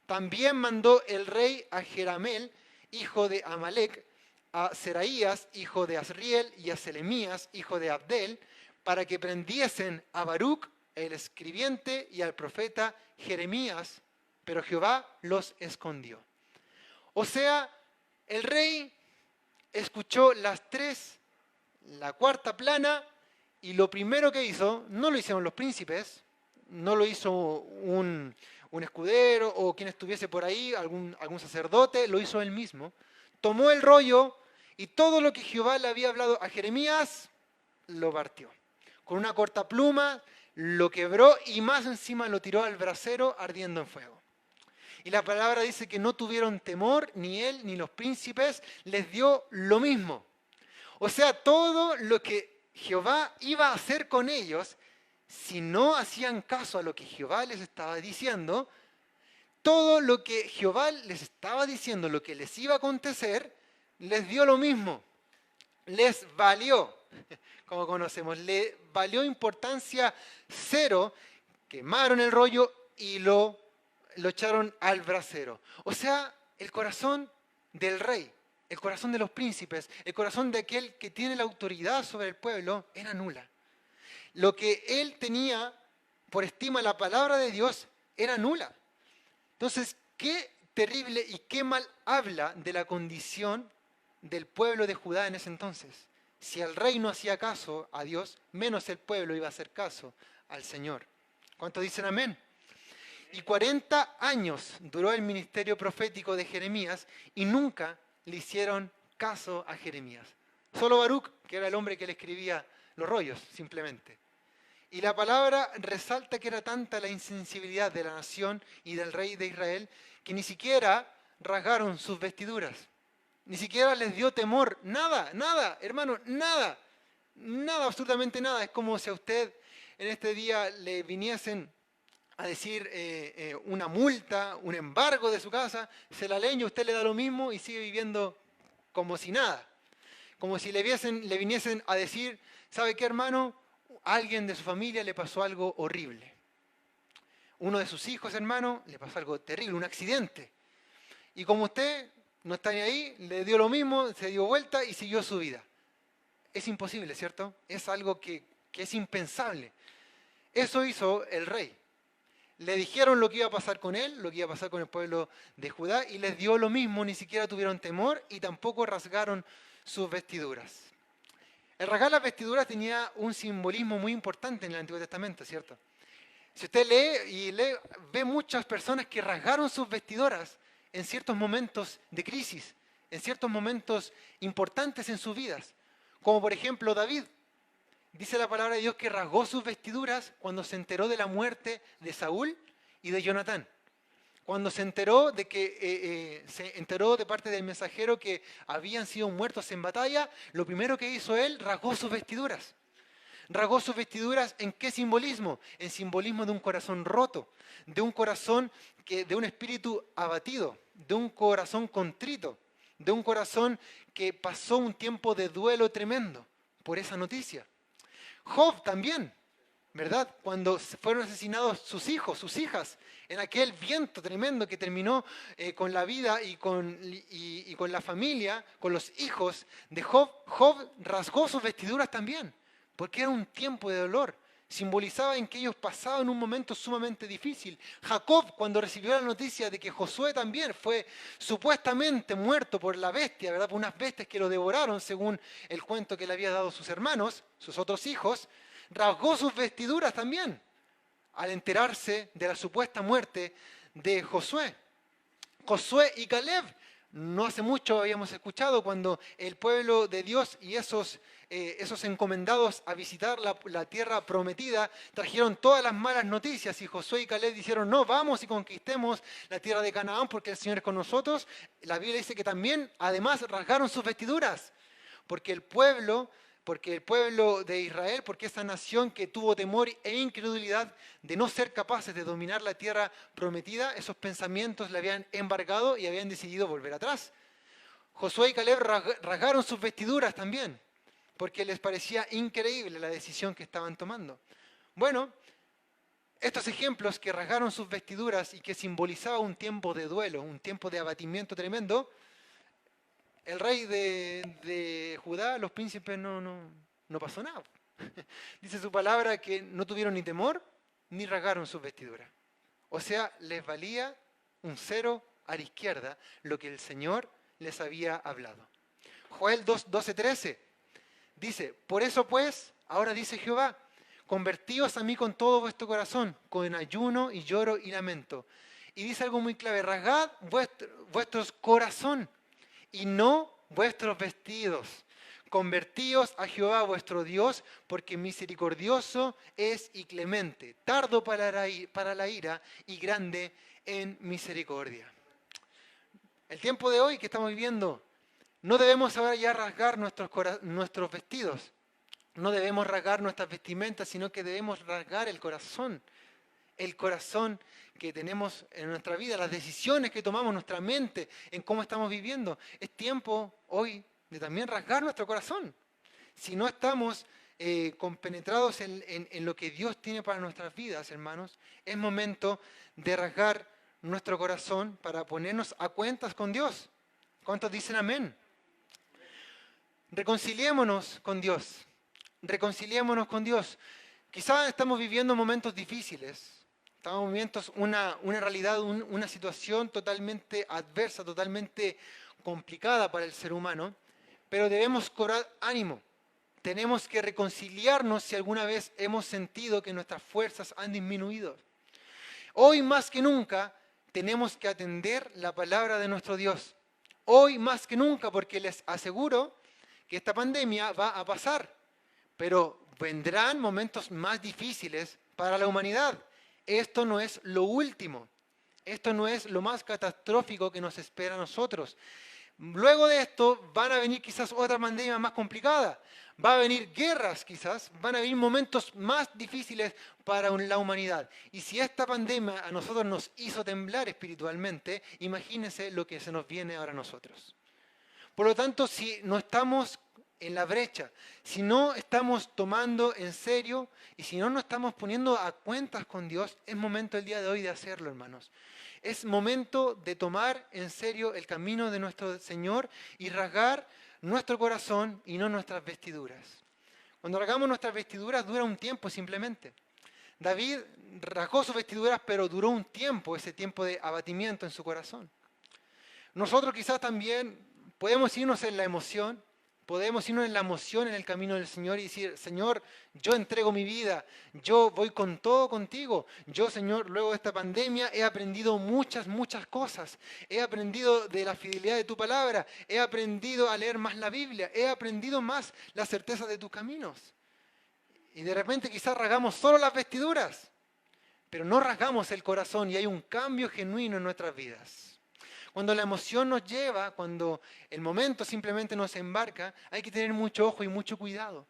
También mandó el rey a Jeramel, hijo de Amalec, a Seraías, hijo de Asriel, y a Selemías, hijo de Abdel, para que prendiesen a Baruc, el escribiente, y al profeta Jeremías, pero Jehová los escondió. O sea, el rey escuchó las 3, la 4ª plana, y lo primero que hizo, no lo hicieron los príncipes, no lo hizo un escudero o quien estuviese por ahí, algún sacerdote, lo hizo él mismo. Tomó el rollo y todo lo que Jehová le había hablado a Jeremías, lo partió. Con una cortapluma lo quebró y más encima lo tiró al brasero ardiendo en fuego. Y la palabra dice que no tuvieron temor, ni él ni los príncipes, les dio lo mismo. O sea, todo lo que Jehová iba a hacer con ellos, si no hacían caso a lo que Jehová les estaba diciendo, todo lo que Jehová les estaba diciendo, lo que les iba a acontecer, les dio lo mismo. Les valió, como conocemos, le valió importancia 0, quemaron el rollo y lo echaron al brasero. O sea, el corazón del rey, el corazón de los príncipes, el corazón de aquel que tiene la autoridad sobre el pueblo, era nula. Lo que él tenía por estima la palabra de Dios era nula. Entonces, qué terrible y qué mal habla de la condición del pueblo de Judá en ese entonces. Si el rey no hacía caso a Dios, menos el pueblo iba a hacer caso al Señor. ¿Cuántos dicen amén? Y 40 años duró el ministerio profético de Jeremías y nunca le hicieron caso a Jeremías. Solo Baruc, que era el hombre que le escribía los rollos, simplemente. Y la palabra resalta que era tanta la insensibilidad de la nación y del rey de Israel que ni siquiera rasgaron sus vestiduras. Ni siquiera les dio temor. Nada, nada, hermano, nada. Nada, absolutamente nada. Es como si a usted en este día le viniesen a decir una multa, un embargo de su casa, se la leen y usted le da lo mismo y sigue viviendo como si nada. Como si le viniesen a decir, ¿sabe qué, hermano? A alguien de su familia le pasó algo horrible. Uno de sus hijos, hermano, le pasó algo terrible, un accidente. Y como usted no está ni ahí, le dio lo mismo, se dio vuelta y siguió su vida. Es imposible, ¿cierto? Es algo que es impensable. Eso hizo el rey. Le dijeron lo que iba a pasar con él, lo que iba a pasar con el pueblo de Judá, y les dio lo mismo, ni siquiera tuvieron temor y tampoco rasgaron sus vestiduras. El rasgar las vestiduras tenía un simbolismo muy importante en el Antiguo Testamento, ¿cierto? Si usted lee, ve muchas personas que rasgaron sus vestiduras en ciertos momentos de crisis, en ciertos momentos importantes en sus vidas. Como por ejemplo David. Dice la palabra de Dios que rasgó sus vestiduras cuando se enteró de la muerte de Saúl y de Jonatán. Cuando se enteró se enteró de parte del mensajero que habían sido muertos en batalla, lo primero que hizo él, rasgó sus vestiduras. Rasgó sus vestiduras ¿en qué simbolismo? En simbolismo de un corazón roto, de un corazón de un espíritu abatido, de un corazón contrito, de un corazón que pasó un tiempo de duelo tremendo por esa noticia. Job también, ¿verdad? Cuando fueron asesinados sus hijos, sus hijas, en aquel viento tremendo que terminó con la vida y con la familia, con los hijos de Job, Job rasgó sus vestiduras también, porque era un tiempo de dolor. Simbolizaba en que ellos pasaban un momento sumamente difícil. Jacob, cuando recibió la noticia de que Josué también fue supuestamente muerto por la bestia, ¿verdad? Por unas bestias que lo devoraron, según el cuento que le había dado sus hermanos, sus otros hijos, rasgó sus vestiduras también al enterarse de la supuesta muerte de Josué. Josué y Caleb, no hace mucho habíamos escuchado cuando el pueblo de Dios y esos encomendados a visitar la tierra prometida trajeron todas las malas noticias y Josué y Caleb dijeron, no, vamos y conquistemos la tierra de Canaán porque el Señor es con nosotros. La Biblia dice que también, además, rasgaron sus vestiduras, porque el pueblo de Israel, porque esa nación que tuvo temor e incredulidad de no ser capaces de dominar la tierra prometida, esos pensamientos le habían embargado y habían decidido volver atrás. Josué y Caleb rasgaron sus vestiduras también, porque les parecía increíble la decisión que estaban tomando. Bueno, estos ejemplos que rasgaron sus vestiduras y que simbolizaban un tiempo de duelo, un tiempo de abatimiento tremendo, el rey de Judá, los príncipes, no pasó nada. Dice su palabra que no tuvieron ni temor ni rasgaron sus vestiduras. O sea, les valía un cero a la izquierda lo que el Señor les había hablado. Joel 12:13 dice, por eso pues, ahora dice Jehová, convertíos a mí con todo vuestro corazón, con ayuno y lloro y lamento. Y dice algo muy clave, rasgad vuestros corazón y no vuestros vestidos. Convertíos a Jehová vuestro Dios, porque misericordioso es y clemente, tardo para la ira y grande en misericordia. El tiempo de hoy que estamos viviendo, no debemos ahora ya rasgar nuestros vestidos, no debemos rasgar nuestras vestimentas, sino que debemos rasgar el corazón que tenemos en nuestra vida, las decisiones que tomamos, nuestra mente, en cómo estamos viviendo. Es tiempo hoy de también rasgar nuestro corazón. Si no estamos compenetrados en lo que Dios tiene para nuestras vidas, hermanos, es momento de rasgar nuestro corazón para ponernos a cuentas con Dios. ¿Cuántos dicen amén? Reconciliémonos con Dios. Reconciliémonos con Dios. Quizás estamos viviendo momentos difíciles. Estamos viviendo una realidad, una situación totalmente adversa, totalmente complicada para el ser humano, pero debemos cobrar ánimo. Tenemos que reconciliarnos si alguna vez hemos sentido que nuestras fuerzas han disminuido. Hoy más que nunca tenemos que atender la palabra de nuestro Dios. Hoy más que nunca, porque les aseguro que esta pandemia va a pasar, pero vendrán momentos más difíciles para la humanidad. Esto no es lo último. Esto no es lo más catastrófico que nos espera a nosotros. Luego de esto van a venir quizás otra pandemia más complicada. Va a venir guerras quizás. Van a venir momentos más difíciles para la humanidad. Y si esta pandemia a nosotros nos hizo temblar espiritualmente, imagínense lo que se nos viene ahora a nosotros. Por lo tanto, si no estamos en la brecha, si no estamos tomando en serio y si no nos estamos poniendo a cuentas con Dios, es momento el día de hoy de hacerlo, hermanos. Es momento de tomar en serio el camino de nuestro Señor y rasgar nuestro corazón y no nuestras vestiduras. Cuando rasgamos nuestras vestiduras dura un tiempo simplemente. David rasgó sus vestiduras, pero duró un tiempo, ese tiempo de abatimiento en su corazón. Nosotros quizás también podemos irnos en la emoción, Podemos irnos en la emoción en el camino del Señor y decir, Señor, yo entrego mi vida, yo voy con todo contigo. Yo, Señor, luego de esta pandemia he aprendido muchas, muchas cosas. He aprendido de la fidelidad de tu palabra, he aprendido a leer más la Biblia, he aprendido más la certeza de tus caminos. Y de repente quizás rasgamos solo las vestiduras, pero no rasgamos el corazón y hay un cambio genuino en nuestras vidas. Cuando la emoción nos lleva, cuando el momento simplemente nos embarca, hay que tener mucho ojo y mucho cuidado.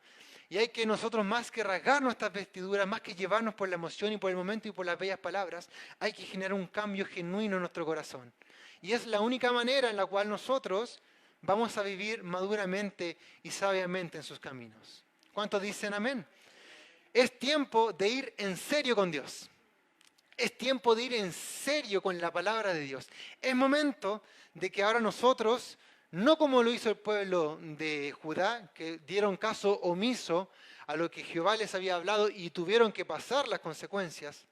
Y hay que nosotros, más que rasgar nuestras vestiduras, más que llevarnos por la emoción y por el momento y por las bellas palabras, hay que generar un cambio genuino en nuestro corazón. Y es la única manera en la cual nosotros vamos a vivir maduramente y sabiamente en sus caminos. ¿Cuántos dicen amén? Es tiempo de ir en serio con Dios. Es tiempo de ir en serio con la palabra de Dios. Es momento de que ahora nosotros, no como lo hizo el pueblo de Judá, que dieron caso omiso a lo que Jehová les había hablado y tuvieron que pasar las consecuencias,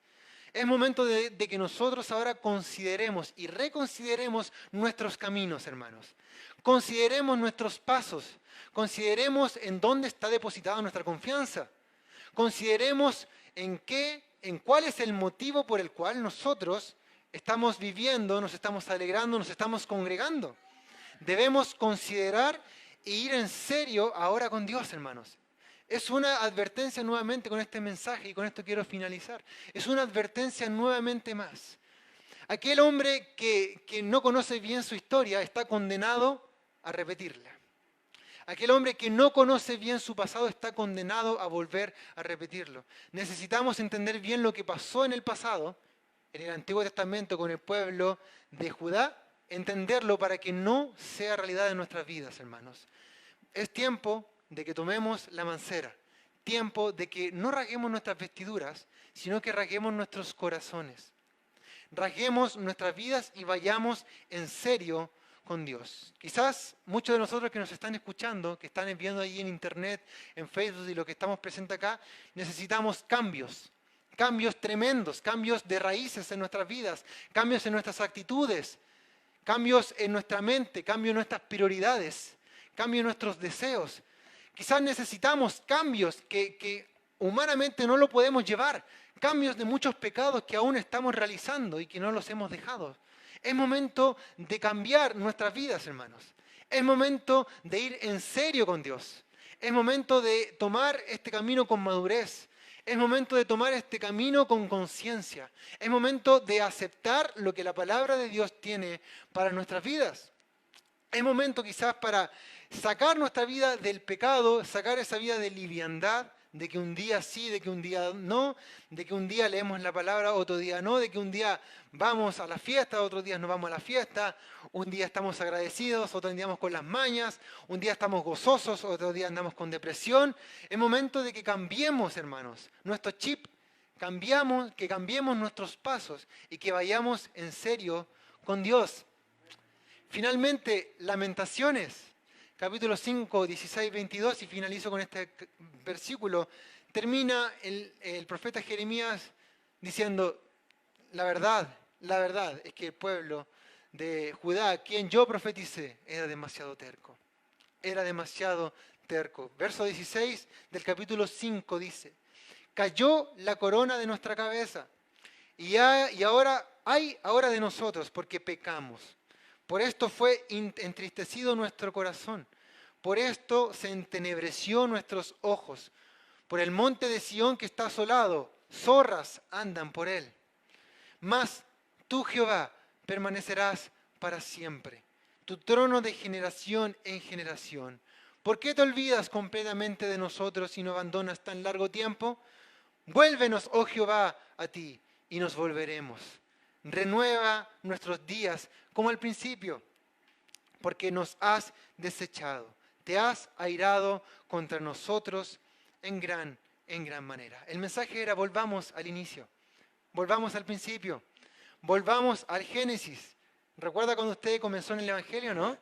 es momento de que nosotros ahora consideremos y reconsideremos nuestros caminos, hermanos. Consideremos nuestros pasos. Consideremos en dónde está depositada nuestra confianza. Consideremos en cuál es el motivo por el cual nosotros estamos viviendo, nos estamos alegrando, nos estamos congregando. Debemos considerar e ir en serio ahora con Dios, hermanos. Es una advertencia nuevamente con este mensaje y con esto quiero finalizar. Es una advertencia nuevamente más. Aquel hombre que no conoce bien su historia está condenado a repetirla. Aquel hombre que no conoce bien su pasado está condenado a volver a repetirlo. Necesitamos entender bien lo que pasó en el pasado, en el Antiguo Testamento con el pueblo de Judá, entenderlo para que no sea realidad en nuestras vidas, hermanos. Es tiempo de que tomemos la mancera, tiempo de que no rasguemos nuestras vestiduras, sino que rasguemos nuestros corazones. Rasguemos nuestras vidas y vayamos en serio con Dios. Quizás muchos de nosotros que nos están escuchando, que están viendo ahí en internet, en Facebook y lo que estamos presentes acá, necesitamos cambios, cambios tremendos, cambios de raíces en nuestras vidas, cambios en nuestras actitudes, cambios en nuestra mente, cambios en nuestras prioridades, cambios en nuestros deseos. Quizás necesitamos cambios que humanamente no lo podemos llevar, cambios de muchos pecados que aún estamos realizando y que no los hemos dejado. Es momento de cambiar nuestras vidas, hermanos. Es momento de ir en serio con Dios. Es momento de tomar este camino con madurez. Es momento de tomar este camino con conciencia. Es momento de aceptar lo que la palabra de Dios tiene para nuestras vidas. Es momento quizás para sacar nuestra vida del pecado, sacar esa vida de liviandad, de que un día sí, de que un día no, de que un día leemos la palabra, otro día no, de que un día vamos a la fiesta, otro día no vamos a la fiesta, un día estamos agradecidos, otro día andamos con las mañas, un día estamos gozosos, otro día andamos con depresión. Es momento de que cambiemos, hermanos, nuestro chip, que cambiemos nuestros pasos y que vayamos en serio con Dios. Finalmente, Lamentaciones, capítulo 5, 16, 22, y finalizo con este versículo. Termina el profeta Jeremías diciendo, la verdad es que el pueblo de Judá, a quien yo profeticé, era demasiado terco. Era demasiado terco. Verso 16 del capítulo 5 dice, cayó la corona de nuestra cabeza y ahora hay ahora de nosotros porque pecamos. Por esto fue entristecido nuestro corazón. Por esto se entenebreció nuestros ojos. Por el monte de Sión que está asolado, zorras andan por él. Mas tú, Jehová, permanecerás para siempre. Tu trono de generación en generación. ¿Por qué te olvidas completamente de nosotros y nos abandonas tan largo tiempo? Vuélvenos, oh Jehová, a ti y nos volveremos. Renueva nuestros días como al principio, porque nos has desechado. Te has airado contra nosotros en gran manera. El mensaje era, volvamos al inicio, volvamos al principio, volvamos al Génesis. ¿Recuerda cuando usted comenzó en el Evangelio, no?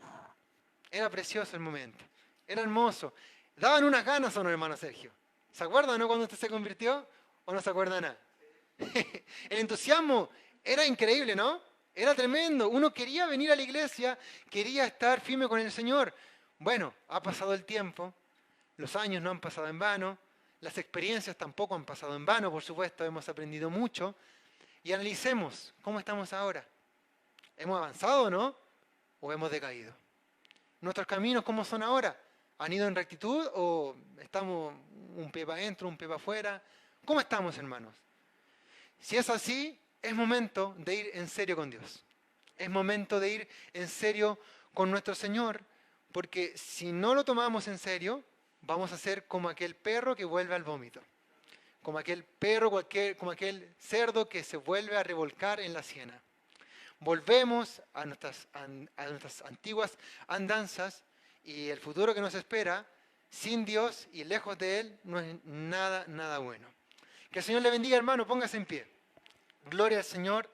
Era precioso el momento, era hermoso. Daban unas ganas, ¿o no, hermano Sergio? ¿Se acuerda, no, cuando usted se convirtió? ¿O no se acuerda nada? El entusiasmo era increíble, ¿no? Era tremendo. Uno quería venir a la iglesia, quería estar firme con el Señor. Bueno, ha pasado el tiempo, los años no han pasado en vano, las experiencias tampoco han pasado en vano, por supuesto, hemos aprendido mucho. Y analicemos cómo estamos ahora. ¿Hemos avanzado o no? ¿O hemos decaído? ¿Nuestros caminos cómo son ahora? ¿Han ido en rectitud o estamos un pie para adentro, un pie para afuera? ¿Cómo estamos, hermanos? Si es así, es momento de ir en serio con Dios. Es momento de ir en serio con nuestro Señor, porque si no lo tomamos en serio, vamos a ser como aquel perro que vuelve al vómito, como aquel perro, como aquel cerdo que se vuelve a revolcar en la siena. Volvemos a nuestras antiguas andanzas y el futuro que nos espera, sin Dios y lejos de Él, no es nada, nada bueno. Que el Señor le bendiga, hermano, póngase en pie. Gloria al Señor.